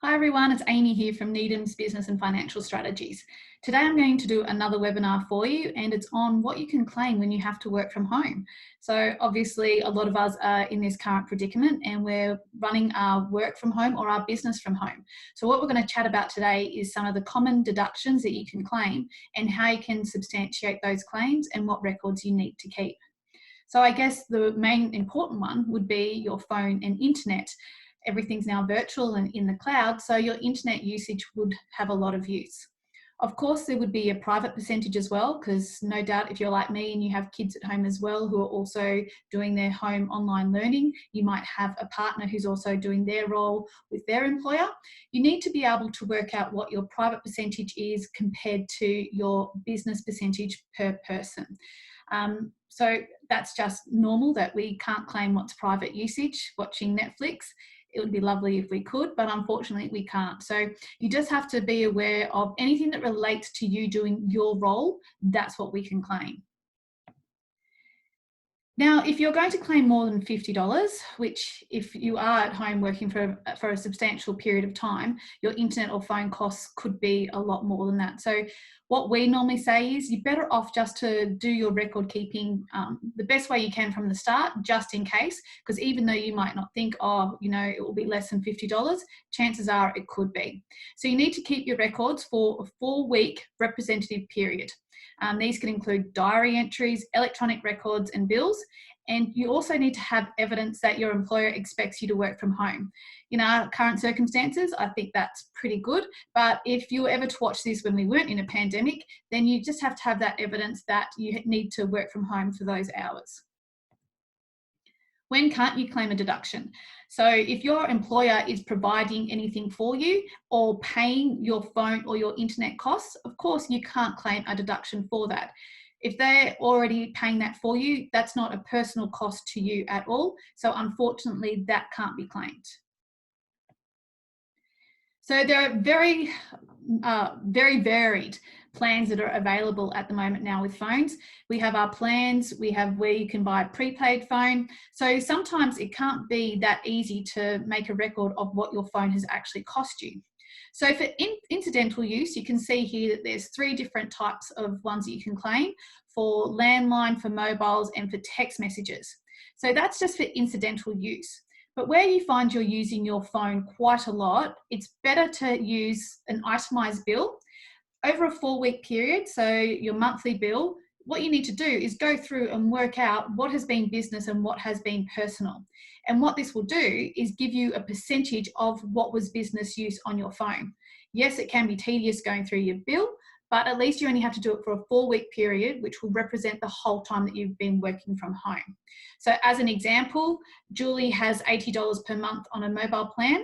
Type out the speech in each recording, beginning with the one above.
Hi everyone, it's Amy here from Needham's Business and Financial Strategies. Today I'm going to do another webinar for you, and it's on what you can claim when you have to work from home. So obviously a lot of us are in this current predicament and we're running our work from home or our business from home. So what we're going to chat about today is some of the common deductions that you can claim and how you can substantiate those claims and what records you need to keep. So I guess the main important one would be your phone and internet. Everything's now virtual and in the cloud, so your internet usage would have a lot of use. Of course, there would be a private percentage as well, because no doubt if you're like me and you have kids at home as well who are also doing their home online learning, you might have a partner who's also doing their role with their employer. You need to be able to work out what your private percentage is compared to your business percentage per person. So that's just normal that we can't claim what's private usage, watching Netflix. It would be lovely if we could, but unfortunately we can't. So you just have to be aware of anything that relates to you doing your role. That's what we can claim. Now, if you're going to claim more than $50, which if you are at home working for a substantial period of time, your internet or phone costs could be a lot more than that. So what we normally say is you're better off just to do your record keeping the best way you can from the start, just in case, because even though you might not think, oh, you know, it will be less than $50, chances are it could be. So you need to keep your records for a 4-week representative period. These can include diary entries, electronic records and bills, and you also need to have evidence that your employer expects you to work from home. In our current circumstances, I think that's pretty good, but if you were ever to watch this when we weren't in a pandemic, then you just have to have that evidence that you need to work from home for those hours. When can't you claim a deduction? So if your employer is providing anything for you or paying your phone or your internet costs, of course you can't claim a deduction for that. If they're already paying that for you, that's not a personal cost to you at all. So unfortunately, that can't be claimed. So there are very varied plans that are available at the moment now with phones. We have our plans, we have where you can buy a prepaid phone. So sometimes it can't be that easy to make a record of what your phone has actually cost you. So for incidental use, you can see here that there's 3 different types of ones that you can claim: for landline, for mobiles, and for text messages. So that's just for incidental use. But where you find you're using your phone quite a lot, it's better to use an itemized bill over a 4-week period. So your monthly bill, what you need to do is go through and work out what has been business and what has been personal. And what this will do is give you a percentage of what was business use on your phone. Yes, it can be tedious going through your bill, but at least you only have to do it for a 4-week period, which will represent the whole time that you've been working from home. So as an example, Julie has $80 per month on a mobile plan.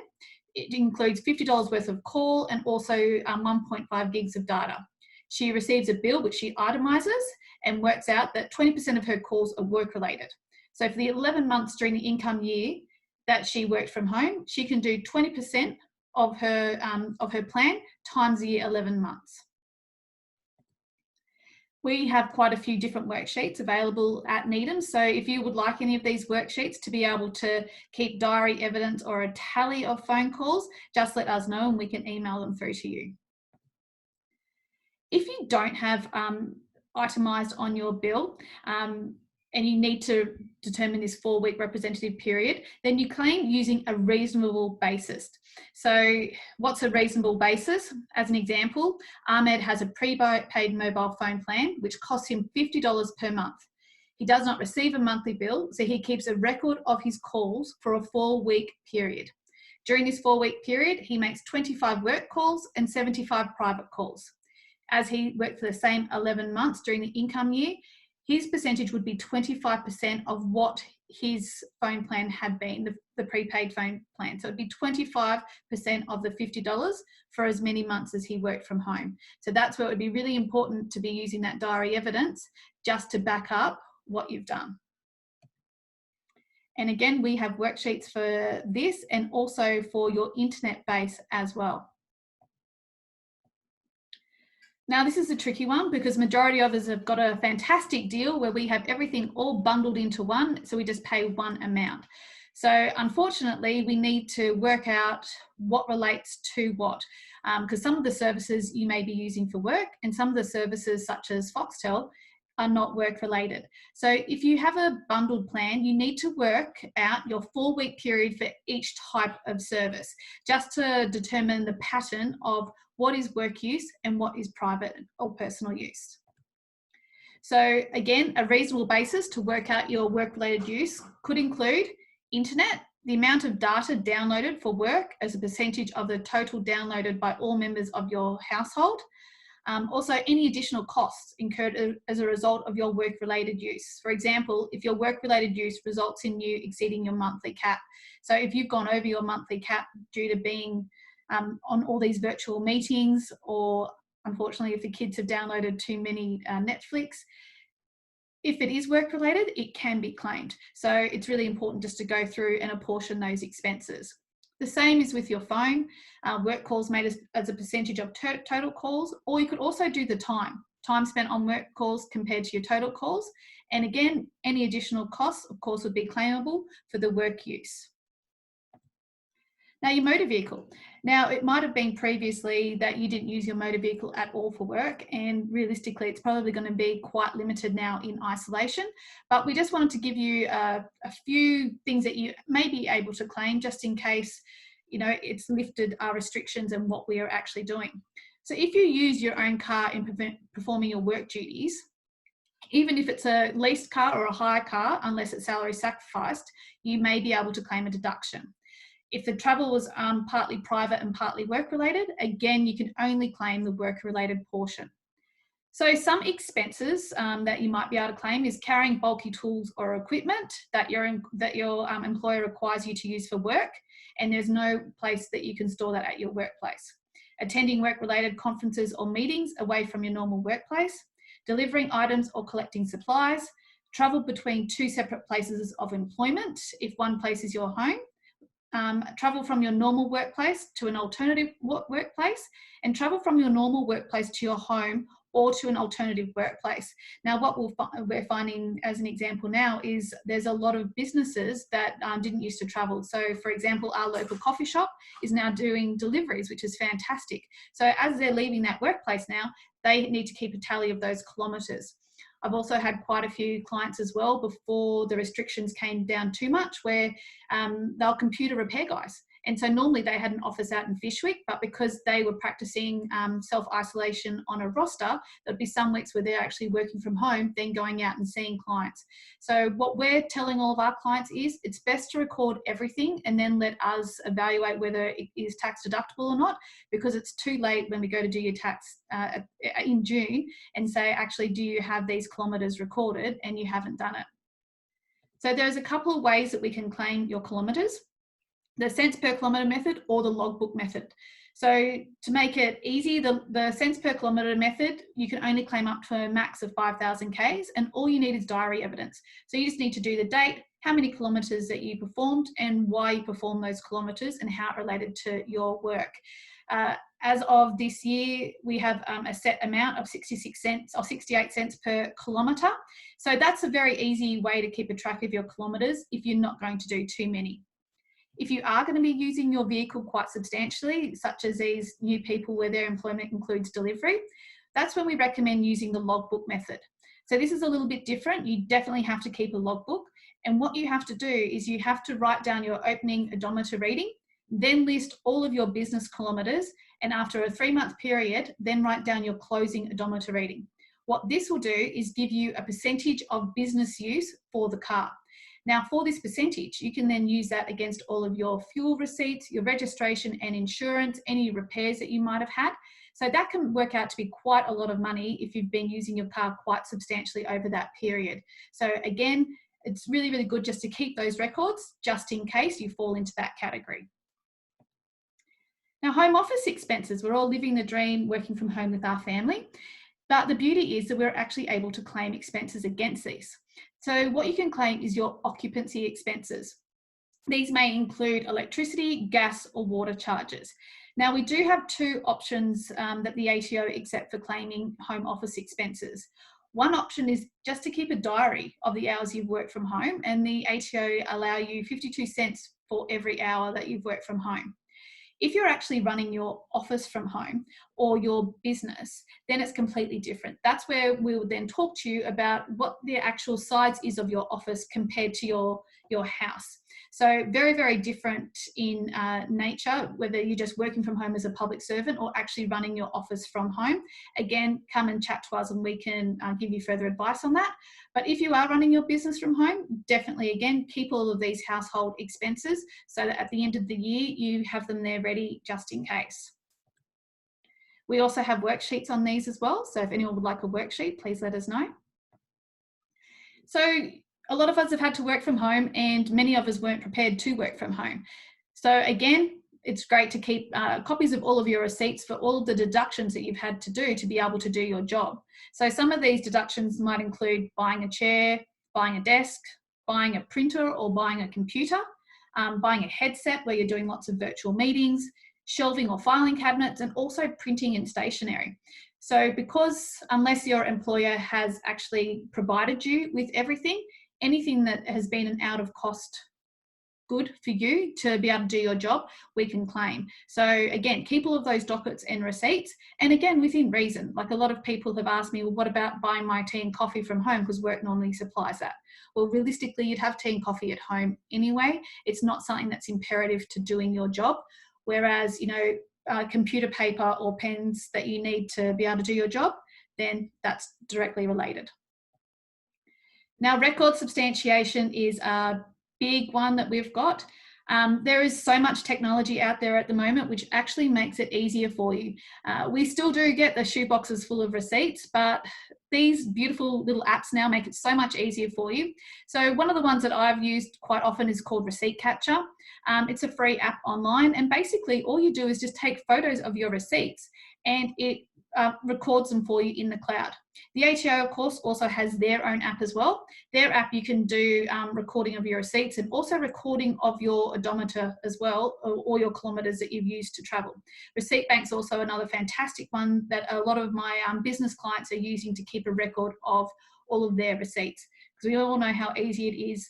It includes $50 worth of call and also 1.5 gigs of data. She receives a bill which she itemizes and works out that 20% of her calls are work-related. So for the 11 months during the income year that she worked from home, she can do 20% of her plan times the 11 months. We have quite a few different worksheets available at Needham. So if you would like any of these worksheets to be able to keep diary evidence or a tally of phone calls, just let us know and we can email them through to you. If you don't have itemized on your bill, and you need to determine this 4-week representative period, then you claim using a reasonable basis. So what's a reasonable basis? As an example, Ahmed has a prepaid mobile phone plan, which costs him $50 per month. He does not receive a monthly bill, so he keeps a record of his calls for a 4-week period. During this 4-week period, he makes 25 work calls and 75 private calls. As he worked for the same 11 months during the income year, his percentage would be 25% of what his phone plan had been, the prepaid phone plan. So it'd be 25% of the $50 for as many months as he worked from home. So that's where it would be really important to be using that diary evidence just to back up what you've done. And again, we have worksheets for this and also for your internet base as well. Now, this is a tricky one because majority of us have got a fantastic deal where we have everything all bundled into one, so we just pay one amount. So unfortunately, we need to work out what relates to what, because some of the services you may be using for work and some of the services such as Foxtel are not work related. So if you have a bundled plan, you need to work out your 4-week period for each type of service, just to determine the pattern of what is work use and what is private or personal use. So again, a reasonable basis to work out your work-related use could include internet, the amount of data downloaded for work as a percentage of the total downloaded by all members of your household. Also, any additional costs incurred as a result of your work-related use. For example, if your work-related use results in you exceeding your monthly cap. So if you've gone over your monthly cap due to being on all these virtual meetings, or unfortunately, if the kids have downloaded too many Netflix, if it is work-related, it can be claimed. So it's really important just to go through and apportion those expenses. The same is with your phone, work calls made as a percentage of total calls, or you could also do the time spent on work calls compared to your total calls. And again, any additional costs, of course, would be claimable for the work use. Now, your motor vehicle. Now, it might have been previously that you didn't use your motor vehicle at all for work, and realistically, it's probably going to be quite limited now in isolation. But we just wanted to give you a few things that you may be able to claim, just in case, you know, it's lifted our restrictions and what we are actually doing. So if you use your own car in performing your work duties, even if it's a leased car or a hire car, unless it's salary sacrificed, you may be able to claim a deduction. If the travel was partly private and partly work-related, again, you can only claim the work-related portion. So some expenses that you might be able to claim is carrying bulky tools or equipment that your employer requires you to use for work, and there's no place that you can store that at your workplace. Attending work-related conferences or meetings away from your normal workplace, delivering items or collecting supplies, travel between 2 separate places of employment if one place is your home, travel from your normal workplace to an alternative workplace, and travel from your normal workplace to your home or to an alternative workplace. Now, what we're finding as an example now is there's a lot of businesses that didn't used to travel. So, for example, our local coffee shop is now doing deliveries, which is fantastic. So as they're leaving that workplace now, they need to keep a tally of those kilometres. I've also had quite a few clients as well before the restrictions came down too much, where they're computer repair guys. And so normally they had an office out in Fyshwick, but because they were practicing self-isolation on a roster, there'd be some weeks where they're actually working from home, then going out and seeing clients. So what we're telling all of our clients is it's best to record everything and then let us evaluate whether it is tax deductible or not, because it's too late when we go to do your tax in June and say, actually, do you have these kilometres recorded, and you haven't done it. So there's a couple of ways that we can claim your kilometres: the cents per kilometre method or the logbook method. So to make it easy, the cents per kilometre method, you can only claim up to a max of 5,000 Ks, and all you need is diary evidence. So you just need to do the date, how many kilometres that you performed, and why you performed those kilometres, and how it related to your work. As of this year, we have a set amount of 66 cents or 68 cents per kilometre. So that's a very easy way to keep a track of your kilometres if you're not going to do too many. If you are going to be using your vehicle quite substantially, such as these new people where their employment includes delivery, that's when we recommend using the logbook method. So this is a little bit different. You definitely have to keep a logbook. And what you have to do is you have to write down your opening odometer reading, then list all of your business kilometres, and after a 3-month period, then write down your closing odometer reading. What this will do is give you a percentage of business use for the car. Now, for this percentage, you can then use that against all of your fuel receipts, your registration and insurance, any repairs that you might have had. So that can work out to be quite a lot of money if you've been using your car quite substantially over that period. So again, it's really, really good just to keep those records just in case you fall into that category. Now, home office expenses. We're all living the dream, working from home with our family. But the beauty is that we're actually able to claim expenses against these. So what you can claim is your occupancy expenses. These may include electricity, gas, or water charges. Now, we do have 2 options that the ATO accept for claiming home office expenses. One option is just to keep a diary of the hours you've worked from home, and the ATO allow you 52 cents for every hour that you've worked from home. If you're actually running your office from home or your business, then it's completely different. That's where we'll then talk to you about what the actual size is of your office compared to your house. So very, very different in nature, whether you're just working from home as a public servant or actually running your office from home. Again, come and chat to us and we can give you further advice on that. But if you are running your business from home, definitely, again, keep all of these household expenses so that at the end of the year, you have them there ready just in case. We also have worksheets on these as well. So if anyone would like a worksheet, please let us know. So a lot of us have had to work from home and many of us weren't prepared to work from home. So again, it's great to keep copies of all of your receipts for all of the deductions that you've had to do to be able to do your job. So some of these deductions might include buying a chair, buying a desk, buying a printer or buying a computer, buying a headset where you're doing lots of virtual meetings, shelving or filing cabinets, and also printing and stationery. So because unless your employer has actually provided you with everything, anything that has been an out of cost good for you to be able to do your job, we can claim. So again, keep all of those dockets and receipts, and again, within reason. Like a lot of people have asked me, well, what about buying my tea and coffee from home because work normally supplies that? Well, realistically, you'd have tea and coffee at home anyway. It's not something that's imperative to doing your job. Whereas, you know, computer paper or pens that you need to be able to do your job, then that's directly related. Now, record substantiation is a big one that we've got. There is so much technology out there at the moment which actually makes it easier for you. We still do get the shoeboxes full of receipts, but these beautiful little apps now make it so much easier for you. So one of the ones that I've used quite often is called Receipt Catcher. It's a free app online, and basically all you do is just take photos of your receipts and it records them for you in the cloud. The ATO, of course, also has their own app as well. Their app, you can do recording of your receipts and also recording of your odometer as well, or your kilometres that you've used to travel. Receipt Bank's also another fantastic one that a lot of my business clients are using to keep a record of all of their receipts, because we all know how easy it is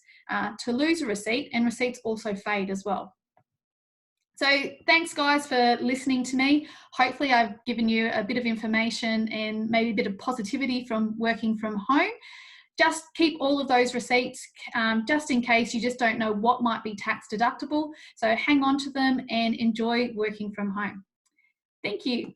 to lose a receipt, and receipts also fade as well. So thanks guys for listening to me. Hopefully I've given you a bit of information and maybe a bit of positivity from working from home. Just keep all of those receipts just in case you just don't know what might be tax deductible. So hang on to them and enjoy working from home. Thank you.